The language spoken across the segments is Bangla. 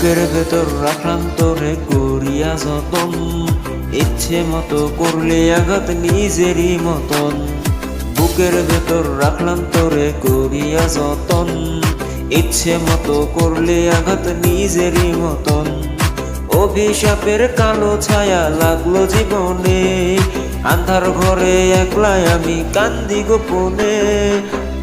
বুকের ভেতর রাখলাম তোরে করিয়া যতন, ইচ্ছে মতো করলে আঘাত নিজেরই মতন। বুকের ভেতর রাখলাম তোরে করিয়া যতন, ইচ্ছে মতো করলে আঘাত নিজেরই মতন। অভিশাপের কালো ছায়া লাগলো জীবনে, আন্ধার ঘরে একলাই আমি কান্দি গোপনে।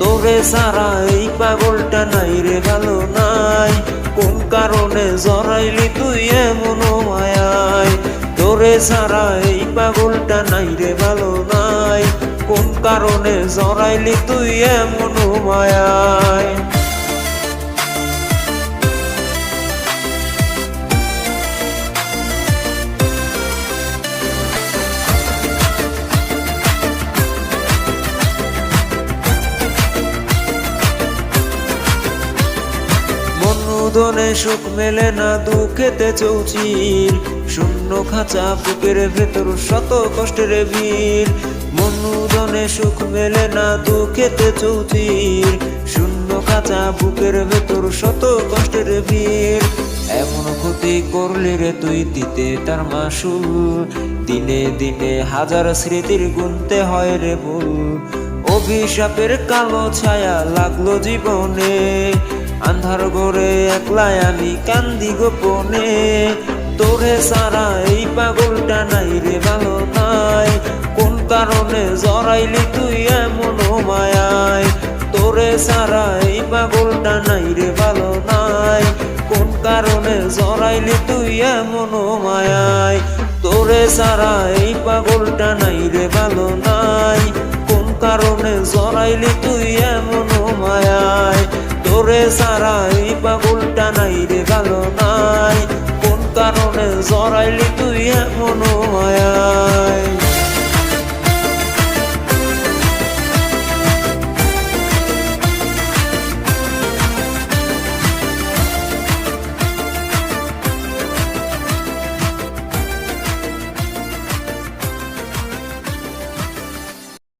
তোরে সারা এই পাগলটা নাই রে ভালো নাই, কোন কারণে জড়াইলি তুই এমন মায়ায়। তোরে সারা এই পাগলটা নাই রে ভালো নাই, কোন কারণে জড়াইলি তুই এমন মায়ায়। মনুদনে সুখ মেলে না, দুঃখেতে চৌচির শূন্য খাঁচা বুকের ভেতর শত কষ্টের ভিড়। মনুদনে সুখ মেলে না, দুঃখেতে চৌচির শূন্য খাঁচা বুকের ভেতর শত কষ্টের ভিড়। এমন ক্ষতি করলি রে তুই দিতে তার মাসুল, দিনে দিনে হাজার স্মৃতির গুনতে হয় রে ভুল। অভিশাপের কালো ছায়া লাগলো জীবনে, আন্ধার ঘরে একলাই আমি কান্দি গোপনে। তোরে সারা এই পাগলটা নাই রে ভালো নাই, কোন কারণে জড়াইলি তুই এমন মায়ায়। তোরে সারা এই পাগলটা নাই রে ভালো নাই, কোন কারণে জড়াইলি তুই এমন মায়ায়। তোরে সারা এই পাগলটা নাই রে ভালো নাই, কোন কারণে জড়াইলি তুই এমন মায়ায়। তোরে সারা এই পাগলটা নাই রে ভালো নাই, কোন কারণে জড়াইলি তুই এমন